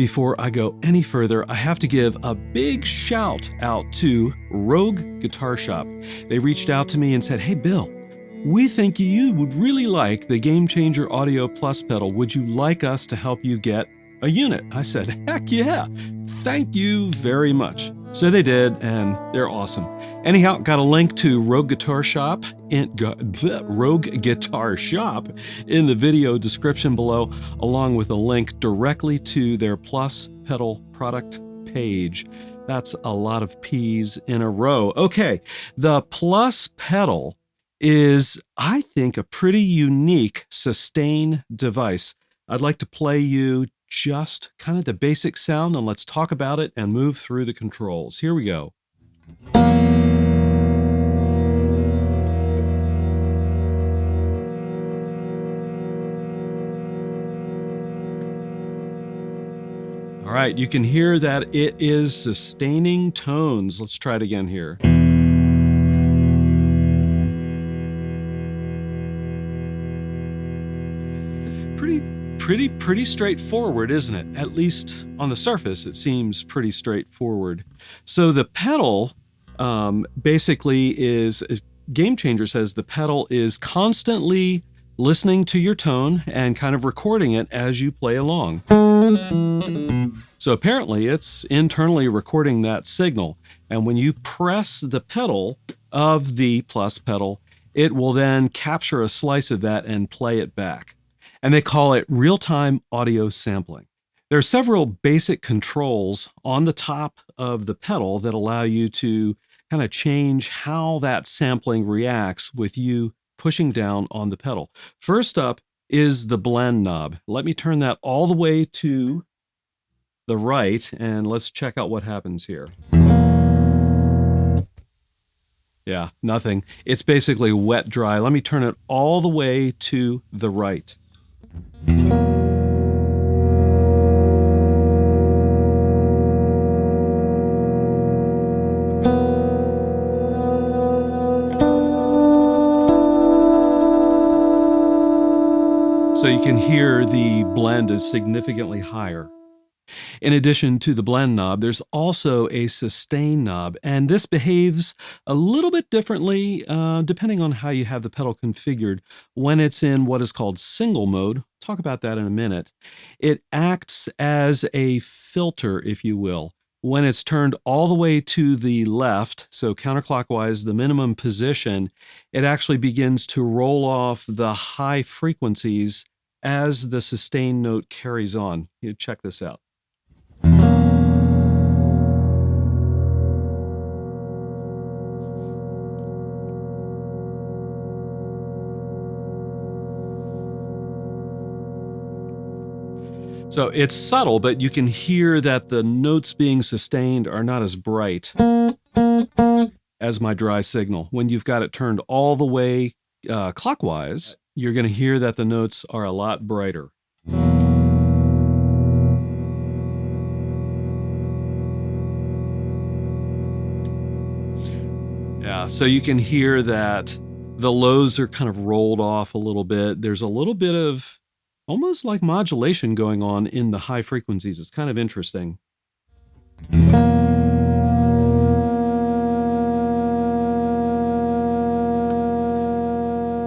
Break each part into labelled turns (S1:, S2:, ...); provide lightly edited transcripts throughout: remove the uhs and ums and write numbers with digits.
S1: Before I go any further, I have to give a big shout out to Rogue Guitar Shop. They reached out to me and said, "Hey Bill, we think you would really like the Gamechanger Audio Plus Pedal. Would you like us to help you get a unit?" I said, "Heck yeah, thank you very much." So they did, and they're awesome. Anyhow, got a link to Rogue Guitar Shop in the video description below, along with a link directly to their Plus Pedal product page. That's a lot of P's in a row. Okay, the Plus Pedal is, I think, a pretty unique sustain device. I'd like to play you just kind of the basic sound, and let's talk about it and move through the controls. Here we go. All right, you can hear that it is sustaining tones. Let's try it again here. Pretty straightforward, isn't it? At least on the surface, it seems pretty straightforward. So the pedal basically is, Gamechanger says the pedal is constantly listening to your tone and kind of recording it as you play along. So apparently it's internally recording that signal. And when you press the pedal of the Plus pedal, it will then capture a slice of that and play it back. And they call it real-time audio sampling. There are several basic controls on the top of the pedal that allow you to kind of change how that sampling reacts with you pushing down on the pedal. First up is the blend knob. Let me turn that all the way to the right, and let's check out what happens here. Yeah, nothing. It's basically wet dry. Let me turn it all the way to the right. So you can hear the blend is significantly higher. In addition to the blend knob, there's also a sustain knob, and this behaves a little bit differently depending on how you have the pedal configured when it's in what is called single mode. Talk about that in a minute. It acts as a filter, if you will. When it's turned all the way to the left, so counterclockwise, the minimum position, it actually begins to roll off the high frequencies as the sustain note carries on. You check this out. So it's subtle, but you can hear that the notes being sustained are not as bright as my dry signal. When you've got it turned all the way clockwise, you're going to hear that the notes are a lot brighter. Yeah, so you can hear that the lows are kind of rolled off a little bit. There's a little bit of almost like modulation going on in the high frequencies. It's kind of interesting.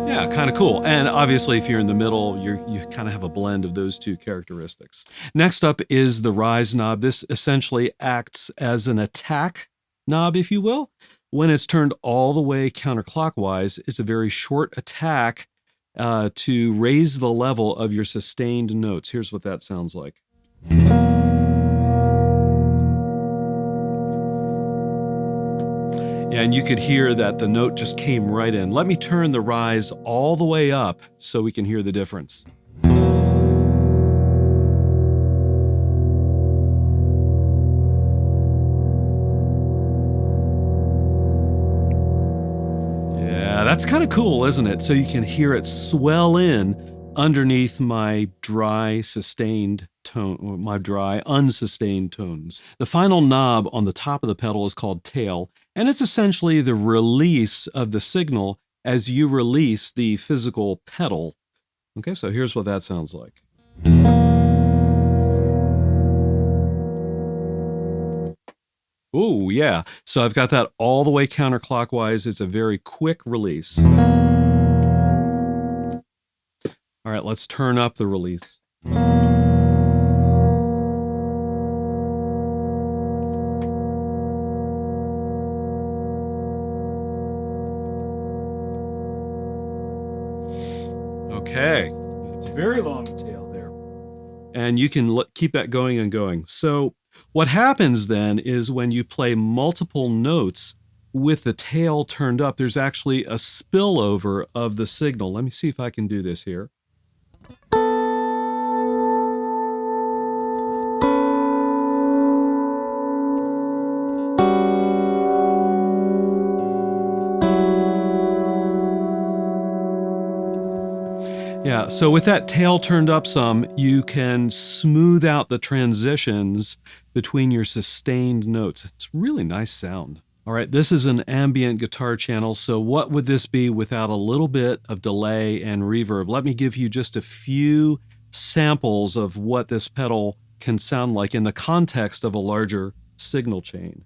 S1: Yeah, kind of cool. And obviously, if you're in the middle, you kind of have a blend of those two characteristics. Next up is the rise knob. This essentially acts as an attack knob, if you will. When it's turned all the way counterclockwise, it's a very short attack to raise the level of your sustained notes. Here's what that sounds like. Yeah, and you could hear that the note just came right in. Let me turn the rise all the way up so we can hear the difference. That's kind of cool, isn't it? So you can hear it swell in underneath my dry sustained tone, or my dry unsustained tones. The final knob on the top of the pedal is called tail, and it's essentially the release of the signal as you release the physical pedal. Okay, so here's what that sounds like. Oh, yeah. So I've got that all the way counterclockwise. It's a very quick release. All right, let's turn up the release. Okay, it's very long tail there. And you can keep that going and going. So what happens then is when you play multiple notes with the tail turned up, there's actually a spillover of the signal. Let me see if I can do this here. Yeah, so with that tail turned up some, you can smooth out the transitions between your sustained notes. It's a really nice sound. All right, this is an ambient guitar channel, so what would this be without a little bit of delay and reverb? Let me give you just a few samples of what this pedal can sound like in the context of a larger signal chain.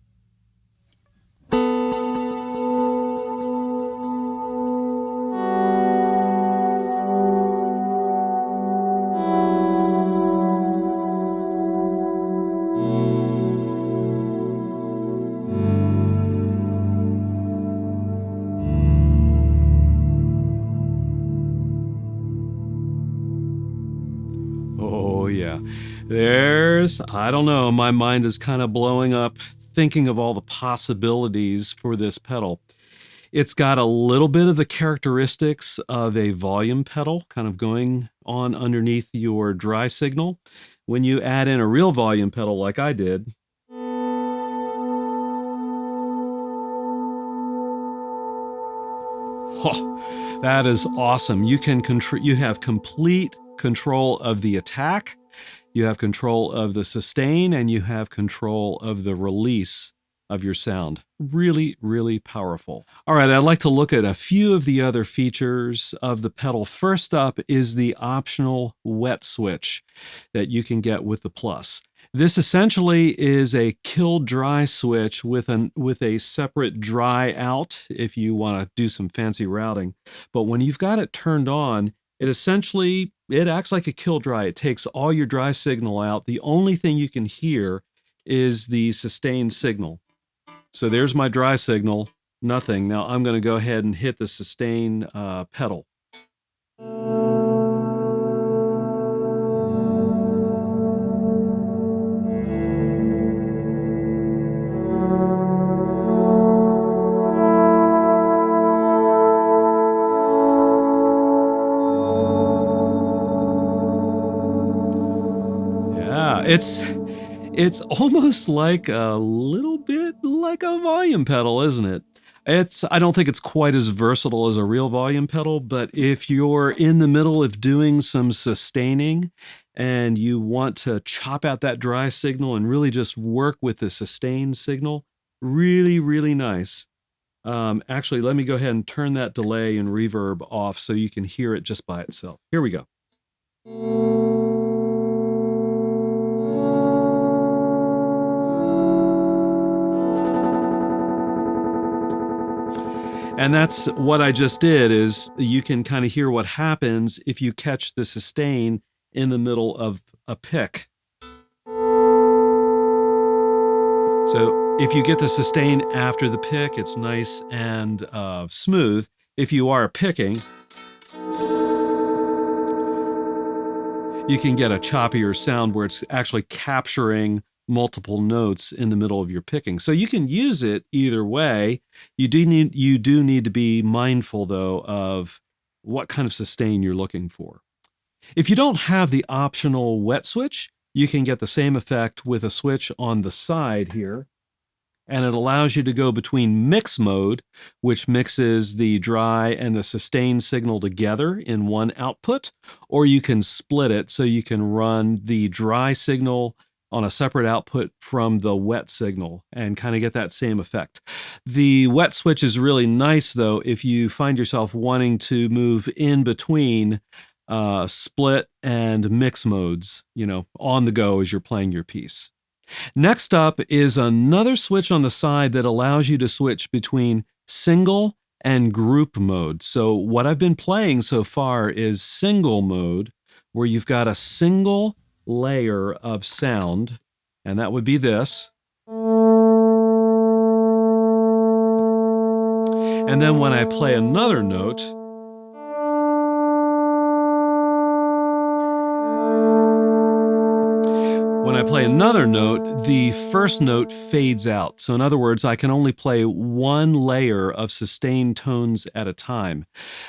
S1: Oh, yeah. I don't know, my mind is kind of blowing up thinking of all the possibilities for this pedal. It's got a little bit of the characteristics of a volume pedal kind of going on underneath your dry signal. When you add in a real volume pedal like I did, oh, that is awesome. You have complete control of the attack, you have control of the sustain, and you have control of the release of your sound. Really, really powerful. All right, I'd like to look at a few of the other features of the pedal. First up is the optional wet switch that you can get with the Plus. This essentially is a kill dry switch with a separate dry out if you want to do some fancy routing. But when you've got it turned on, it acts like a kill dry. It takes all your dry signal out. The only thing you can hear is the sustained signal. So there's my dry signal, nothing. Now I'm going to go ahead and hit the sustain pedal. Yeah, it's almost like a little bit like a volume pedal, isn't it? I don't think it's quite as versatile as a real volume pedal, but if you're in the middle of doing some sustaining and you want to chop out that dry signal and really just work with the sustained signal, really, really nice. Actually, let me go ahead and turn that delay and reverb off so you can hear it just by itself. Here we go. And that's what I just did, is you can kind of hear what happens if you catch the sustain in the middle of a pick. So if you get the sustain after the pick, it's nice and smooth. If you are picking, you can get a choppier sound where it's actually capturing multiple notes in the middle of your picking. So you can use it either way. You do need to be mindful, though, of what kind of sustain you're looking for. If you don't have the optional wet switch, you can get the same effect with a switch on the side here. And it allows you to go between mix mode, which mixes the dry and the sustained signal together in one output, or you can split it so you can run the dry signal on a separate output from the wet signal and kind of get that same effect. The wet switch is really nice, though, if you find yourself wanting to move in between split and mix modes, on the go as you're playing your piece. Next up is another switch on the side that allows you to switch between single and group mode. So what I've been playing so far is single mode, where you've got a single layer of sound, and that would be this. And then when I play another note, the first note fades out. So in other words, I can only play one layer of sustained tones at a time.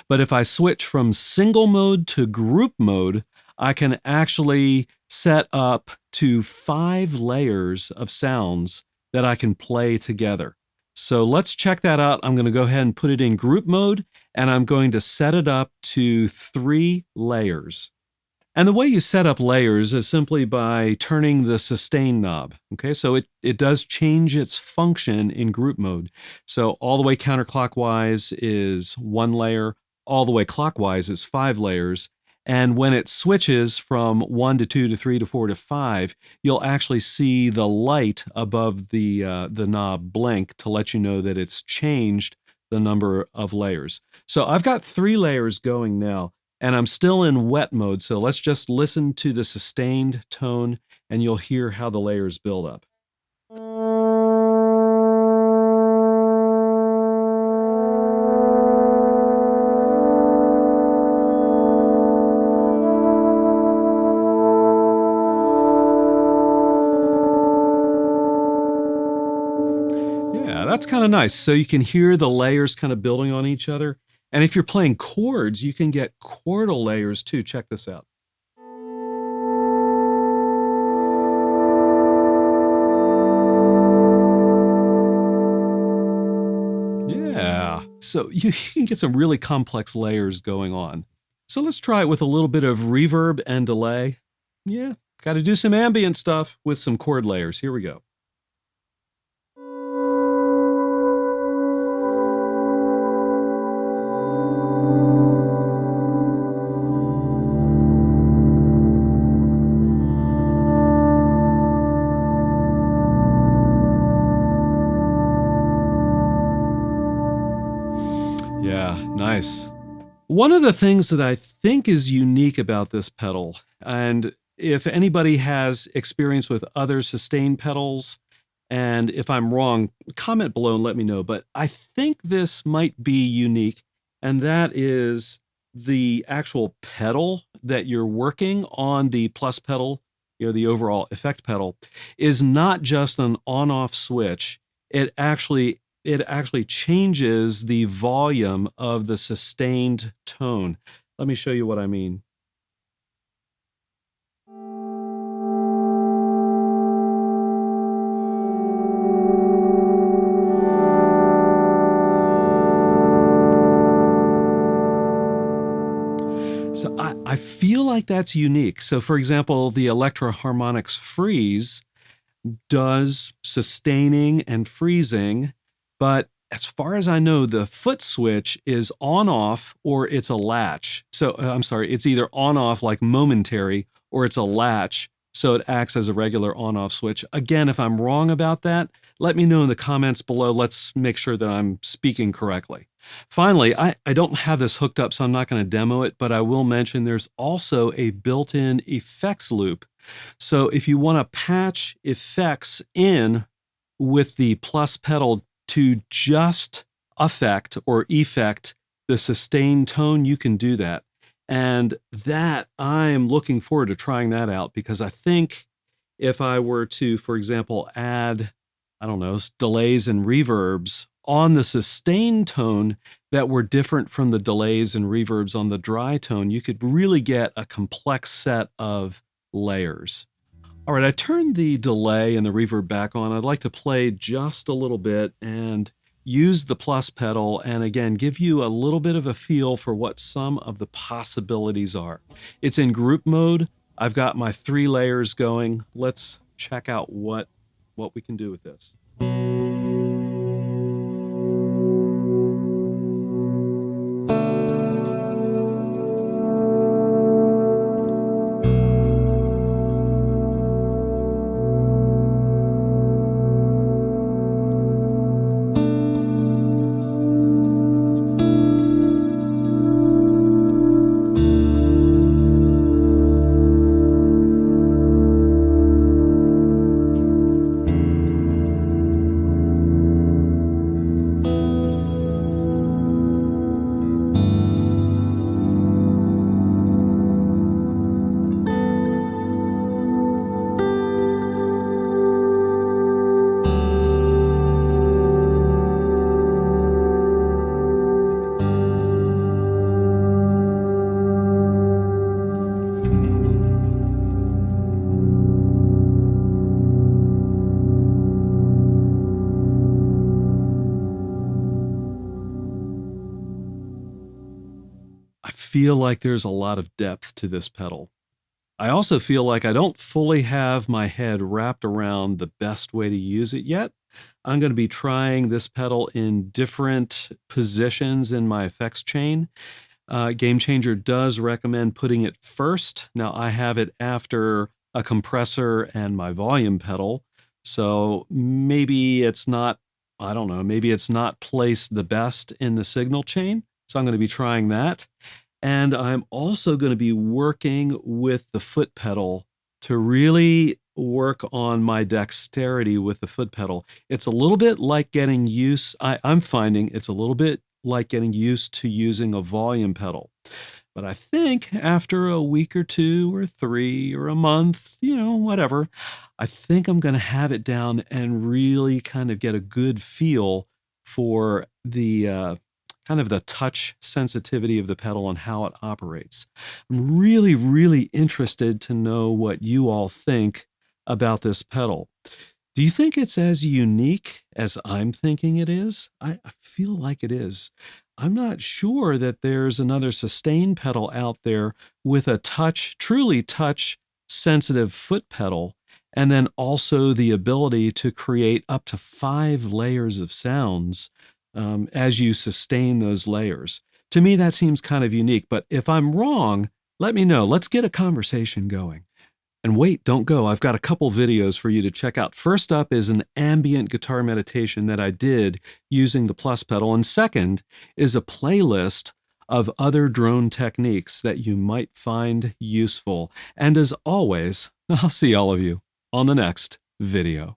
S1: But if I switch from single mode to group mode, I can actually set up to 5 layers of sounds that I can play together. So let's check that out. I'm going to go ahead and put it in group mode, and I'm going to set it up to 3 layers. And the way you set up layers is simply by turning the sustain knob. Okay, so it does change its function in group mode. So all the way counterclockwise is 1 layer, all the way clockwise is 5 layers. And when it switches from 1 to 2 to 3 to 4 to 5, you'll actually see the light above the knob blink to let you know that it's changed the number of layers. So I've got 3 layers going now. And I'm still in wet mode, so let's just listen to the sustained tone and you'll hear how the layers build up. Yeah, that's kind of nice. So you can hear the layers kind of building on each other. And if you're playing chords, you can get chordal layers too. Check this out. Yeah, so you can get some really complex layers going on. So let's try it with a little bit of reverb and delay. Yeah, got to do some ambient stuff with some chord layers. Here we go. Yeah, nice. One of the things that I think is unique about this pedal, and if anybody has experience with other sustain pedals, and if I'm wrong, comment below and let me know, but I think this might be unique, and that is the actual pedal that you're working on, the plus pedal, the overall effect pedal, is not just an on-off switch. It actually changes the volume of the sustained tone. Let me show you what I mean. So I feel like that's unique. So for example, the Electro-Harmonix Freeze does sustaining and freezing, but as far as I know, the foot switch is on-off or it's a latch. So I'm sorry, it's either on-off like momentary or it's a latch, so it acts as a regular on-off switch. Again, if I'm wrong about that, let me know in the comments below. Let's make sure that I'm speaking correctly. Finally, I don't have this hooked up, so I'm not going to demo it, but I will mention there's also a built-in effects loop. So if you want to patch effects in with the plus pedal to just affect or effect the sustained tone, you can do that. And that I'm looking forward to trying that out, because I think if I were to, for example, add, I don't know, delays and reverbs on the sustained tone that were different from the delays and reverbs on the dry tone, you could really get a complex set of layers. All right, I turned the delay and the reverb back on. I'd like to play just a little bit and use the plus pedal and again give you a little bit of a feel for what some of the possibilities are. It's in group mode. I've got my 3 layers going. Let's check out what we can do with this. I feel like there's a lot of depth to this pedal. I also feel like I don't fully have my head wrapped around the best way to use it yet. I'm going to be trying this pedal in different positions in my effects chain. Gamechanger does recommend putting it first. Now I have it after a compressor and my volume pedal. So maybe it's not, I don't know, maybe it's not placed the best in the signal chain. So I'm going to be trying that. And I'm also going to be working with the foot pedal to really work on my dexterity with the foot pedal. It's a little bit like getting used, I'm finding it's a little bit like getting used to using a volume pedal. But I think after a week or two or three or a month, whatever, I think I'm going to have it down and really kind of get a good feel for the kind of the touch sensitivity of the pedal and how it operates. I'm really, really interested to know what you all think about this pedal. Do you think it's as unique as I'm thinking it is? I feel like it is. I'm not sure that there's another sustain pedal out there with a truly touch sensitive foot pedal, and then also the ability to create up to 5 layers of sounds as you sustain those layers. To me, that seems kind of unique, but if I'm wrong, let me know. Let's get a conversation going. And wait, don't go. I've got a couple videos for you to check out. First up is an ambient guitar meditation that I did using the Plus pedal. And second is a playlist of other drone techniques that you might find useful. And as always, I'll see all of you on the next video.